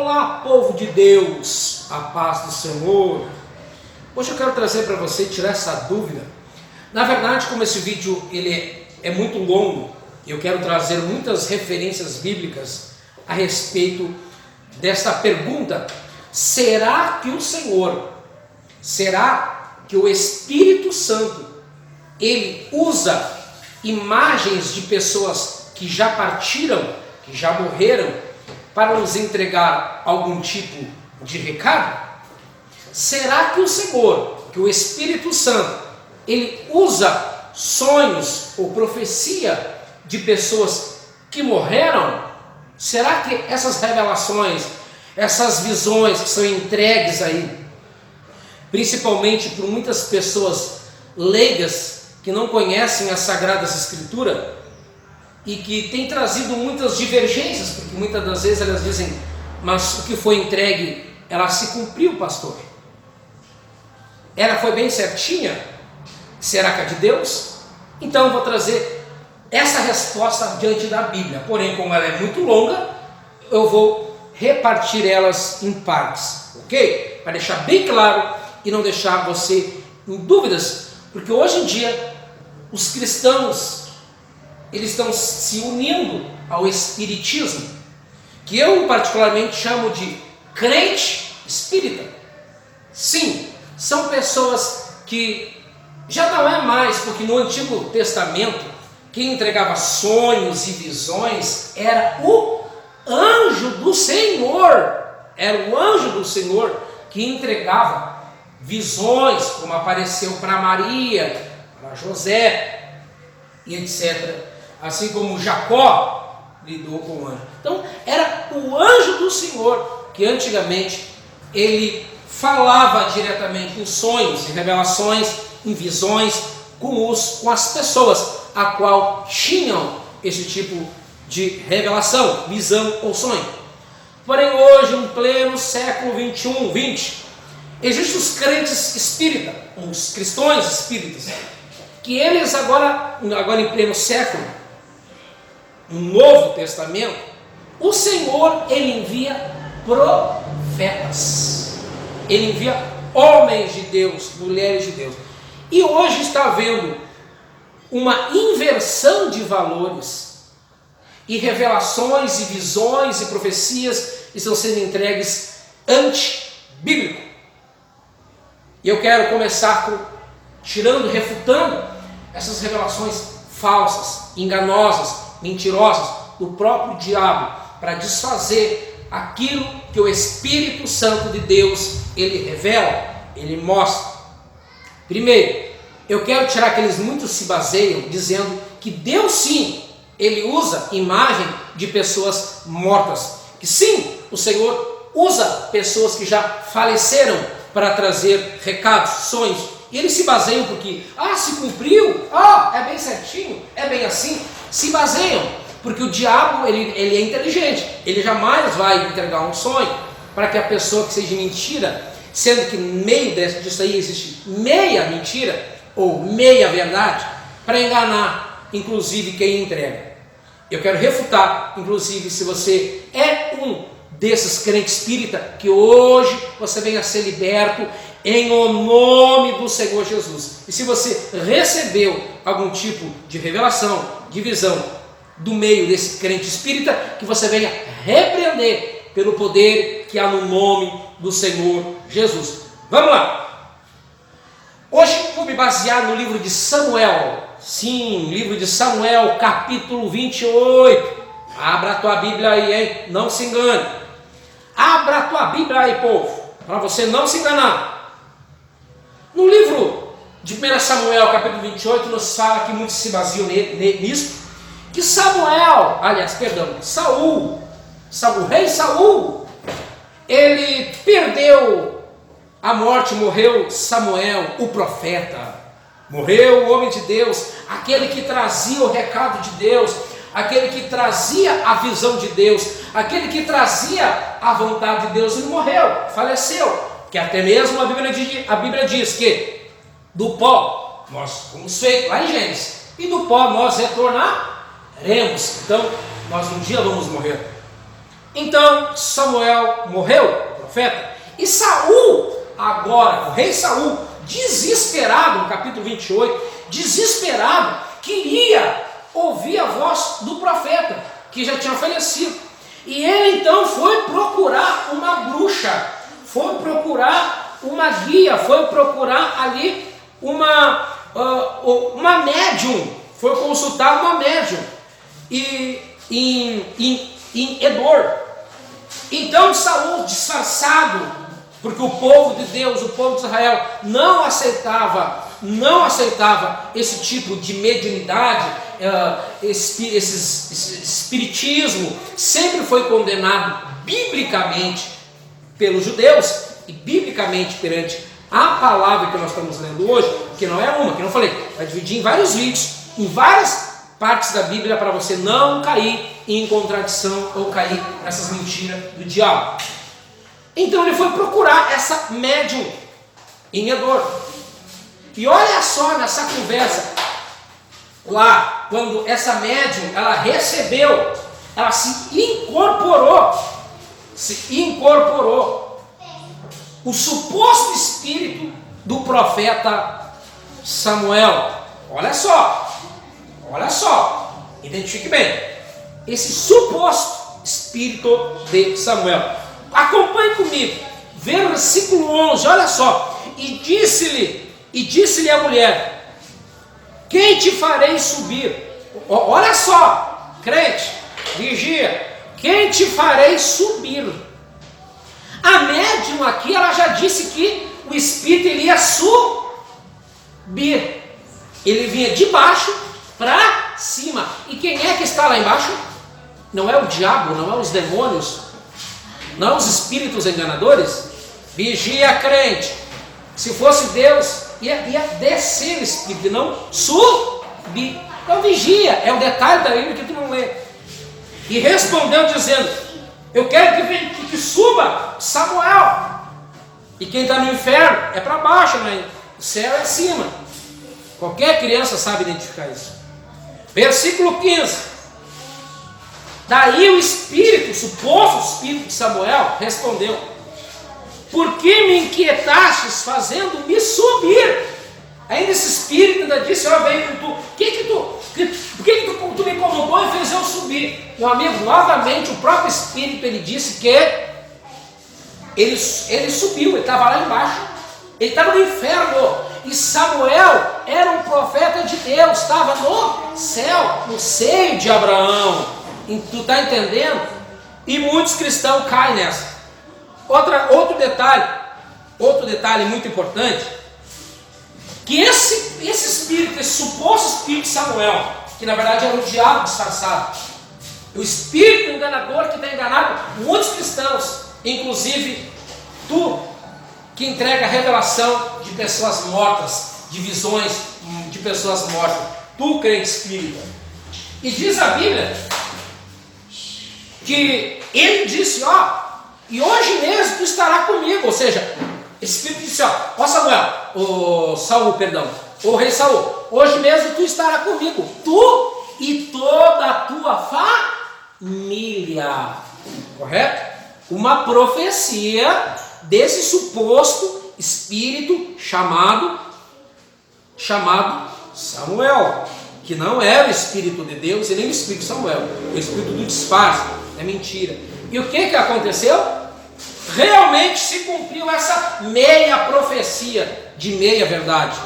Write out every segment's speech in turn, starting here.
Olá, povo de Deus, a paz do Senhor. Hoje eu quero trazer para você tirar essa dúvida. Na verdade, como esse vídeo ele é muito longo, eu quero trazer muitas referências bíblicas a respeito desta pergunta: será que o Espírito Santo, ele usa imagens de pessoas que já partiram, que já morreram, para nos entregar algum tipo de recado? Será que o Espírito Santo, ele usa sonhos ou profecia de pessoas que morreram? Será que essas revelações, essas visões que são entregues aí, principalmente por muitas pessoas leigas que não conhecem as Sagradas Escrituras e que têm trazido muitas divergências, porque muitas das vezes elas dizem: mas o que foi entregue, ela se cumpriu, pastor? Ela foi bem certinha? Será que é de Deus? Então eu vou trazer essa resposta diante da Bíblia, porém, como ela é muito longa, eu vou repartir elas em partes, ok? Para deixar bem claro e não deixar você em dúvidas, porque hoje em dia os cristãos, eles estão se unindo ao espiritismo, que eu particularmente chamo de crente espírita. Sim, são pessoas que já não é mais, porque no Antigo Testamento quem entregava sonhos e visões era o anjo do Senhor. Era o anjo do Senhor que entregava visões, como apareceu para Maria, para José e etc. Assim como Jacó lidou com o anjo. Então era o anjo do Senhor que antigamente ele falava diretamente em sonhos, em revelações, em visões com as pessoas a qual tinham esse tipo de revelação, visão ou sonho. Porém hoje, em pleno século 21, 20, existem os crentes espíritas, os cristãos espíritas, que eles agora em pleno século, no Novo Testamento, o Senhor, ele envia profetas, ele envia homens de Deus, mulheres de Deus, e hoje está havendo uma inversão de valores, e revelações, e visões, e profecias estão sendo entregues anti-bíblico. E eu quero começar refutando essas revelações falsas, enganosas, mentirosas do próprio diabo, para desfazer aquilo que o Espírito Santo de Deus ele revela, ele mostra. Primeiro, eu quero tirar que eles muitos se baseiam dizendo que Deus sim, ele usa imagem de pessoas mortas, que sim, o Senhor usa pessoas que já faleceram para trazer recados, sonhos, e eles se baseiam porque, se cumpriu, é bem certinho, é bem assim. Se baseiam, porque o diabo ele é inteligente, ele jamais vai entregar um sonho para que a pessoa que seja mentira, sendo que no meio disso aí existe meia mentira ou meia verdade, para enganar inclusive quem entrega. Eu quero refutar, inclusive, se você é um desses crentes espírita, que hoje você venha a ser liberto em o nome do Senhor Jesus. E se você recebeu algum tipo de revelação, de visão do meio desse crente espírita, que você venha repreender pelo poder que há no nome do Senhor Jesus. Vamos lá! Hoje vou me basear no livro de Samuel. Sim, livro de Samuel, capítulo 28. Abra a tua Bíblia aí, hein? Não se engane. Abra a tua Bíblia aí, povo, para você não se enganar. No livro de 1 Samuel, capítulo 28, nos fala que muitos se baseiam nisso, que Saul, o rei Saul, ele perdeu a morte, morreu Samuel, o profeta, morreu o homem de Deus, aquele que trazia o recado de Deus, aquele que trazia a visão de Deus, aquele que trazia a vontade de Deus. Ele morreu, faleceu, que até mesmo a Bíblia diz que do pó nós fomos feitos, lá em Gênesis, e do pó nós retornaremos. Então nós um dia vamos morrer. Então Samuel morreu, o profeta, e Saul, agora, o rei Saul, desesperado, no capítulo 28, desesperado, queria ouvir a voz do profeta, que já tinha falecido. E ele então foi procurar uma bruxa, foi procurar uma guia, foi procurar ali uma médium, foi consultar uma médium em Endor. Então Saul, disfarçado, porque o povo de Deus, o povo de Israel, não aceitava esse tipo de mediunidade, esse espiritismo, sempre foi condenado biblicamente pelos judeus e biblicamente perante a palavra que nós estamos lendo hoje, que não é uma, que não falei, vai dividir em vários vídeos, em várias partes da Bíblia, para você não cair em contradição ou cair nessas mentiras do diabo. Então ele foi procurar essa médium em Endor. E olha só nessa conversa lá, quando essa médium, ela recebeu, ela se incorporou o suposto espírito do profeta Samuel. Olha só, identifique bem, esse suposto espírito de Samuel. Acompanhe comigo, versículo 11, olha só. E disse-lhe a mulher: quem te farei subir? Olha só, crente, vigia, quem te farei subir? A médium aqui, ela já disse que o espírito ele ia subir, ele vinha de baixo para cima. E quem é que está lá embaixo? Não é o diabo, não é os demônios, não é os espíritos enganadores. Vigia, crente, se fosse Deus, ia descer o espírito, não subir. Então vigia, é um detalhe da Bíblia que tu não lê. E respondeu dizendo: eu quero que suba Samuel. E quem está no inferno é para baixo, né? O céu é acima. Qualquer criança sabe identificar isso. Versículo 15. Daí o espírito, o suposto espírito de Samuel, respondeu: por que me inquietastes fazendo-me subir? Ainda esse espírito ainda disse: ó, veio com tu. Por que tu me incomodou e fez eu subir? Meu amigo, novamente o próprio espírito ele disse que ele subiu, ele estava lá embaixo, ele estava no inferno. E Samuel era um profeta de Deus, estava no céu, no seio de Abraão. E tu está entendendo? E muitos cristãos caem nessa. Outro detalhe muito importante, que esse espírito, esse suposto espírito de Samuel, que na verdade era o diabo disfarçado, o espírito enganador que tem enganado muitos cristãos, inclusive tu, que entrega revelação de pessoas mortas, de visões de pessoas mortas, tu, crente espírita. E diz a Bíblia que ele disse: ó, e hoje mesmo tu estará comigo. Ou seja, esse espírito disse: ó Samuel, o rei Saul, hoje mesmo tu estará comigo, tu e toda a tua família. Correto? Uma profecia desse suposto espírito chamado Samuel, que não era o espírito de Deus e nem o espírito de Samuel, o espírito do disfarce, é mentira. E o que aconteceu? Realmente se cumpriu essa meia profecia de meia verdade.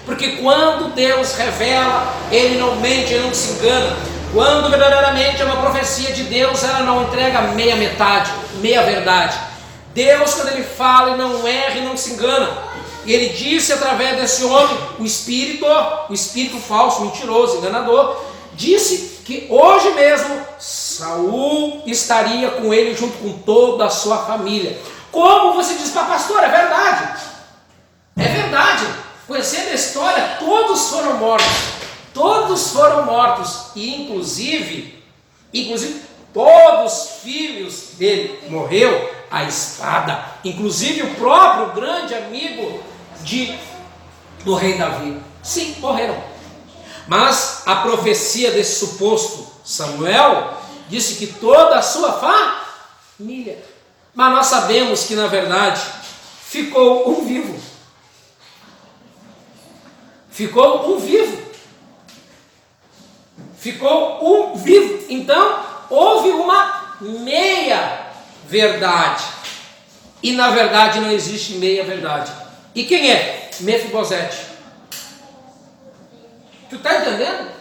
Porque quando Deus revela, Ele não mente, Ele não se engana. Quando verdadeiramente é uma profecia de Deus, ela não entrega meia metade, meia verdade. Deus, quando Ele fala, Ele não erra e não se engana. E Ele disse através desse homem, o espírito falso, mentiroso, enganador, disse que hoje mesmo Saul estaria com ele junto com toda a sua família. Como você diz para pastor, é verdade. É verdade. Conhecendo a história, todos foram mortos. Todos foram mortos. E inclusive todos os filhos dele morreu a espada. Inclusive o próprio grande amigo do rei Davi. Sim, morreram. Mas a profecia desse suposto Samuel disse que toda a sua milha. Mas nós sabemos que, na verdade, ficou um vivo. Ficou um vivo. Ficou um vivo. Então, houve uma meia verdade. E, na verdade, não existe meia verdade. E quem é? Mefibosete. Tu está entendendo?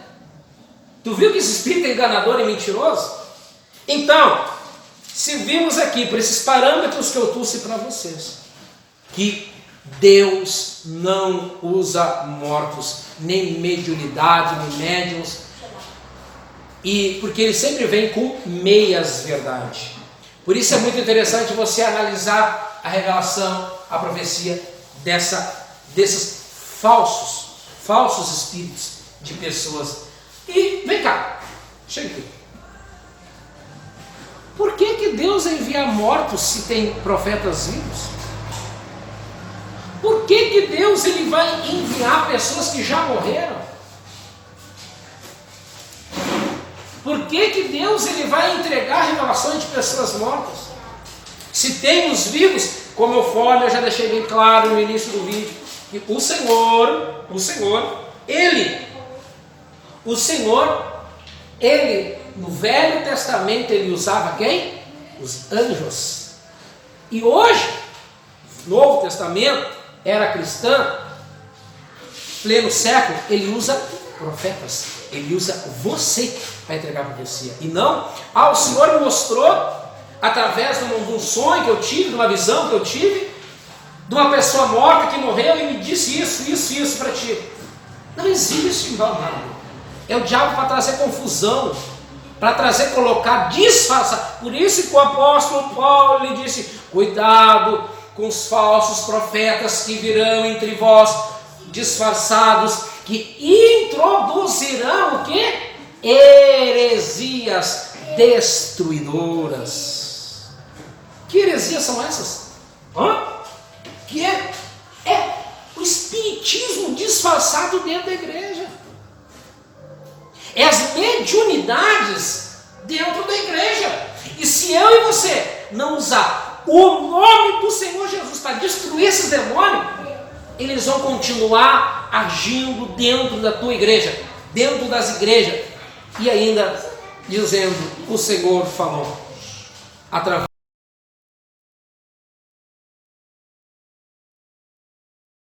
Tu viu que esse espírito é enganador e mentiroso? Então, se vimos aqui por esses parâmetros que eu trouxe para vocês, que Deus não usa mortos, nem mediunidade, nem médiuns, e porque Ele sempre vem com meias verdade. Por isso é muito interessante você analisar a revelação, a profecia desses falsos espíritos de pessoas. E vem cá, chega aqui. Por que Deus envia mortos se tem profetas vivos? Por que Deus ele vai enviar pessoas que já morreram? Por que Deus ele vai entregar revelações de pessoas mortas? Se tem os vivos, como eu falo, eu já deixei bem claro no início do vídeo, que o Senhor, Ele, no Velho Testamento, ele usava quem? Os anjos. E hoje, no Novo Testamento, era cristã, pleno século, ele usa profetas. Ele usa você para entregar a profecia. E não, o Senhor me mostrou, através de um sonho que eu tive, de uma visão que eu tive, de uma pessoa morta que morreu e me disse isso para ti. Não existe enganado. É o diabo para trazer confusão, para colocar, disfarçar. Por isso que o apóstolo Paulo lhe disse: cuidado com os falsos profetas que virão entre vós, disfarçados, que introduzirão o quê? Heresias destruidoras. Que heresias são essas? Que é o espiritismo disfarçado dentro da igreja. É as mediunidades dentro da igreja. E se eu e você não usar o nome do Senhor Jesus para destruir esses demônios, eles vão continuar agindo dentro da tua igreja, dentro das igrejas. E ainda dizendo: o Senhor falou através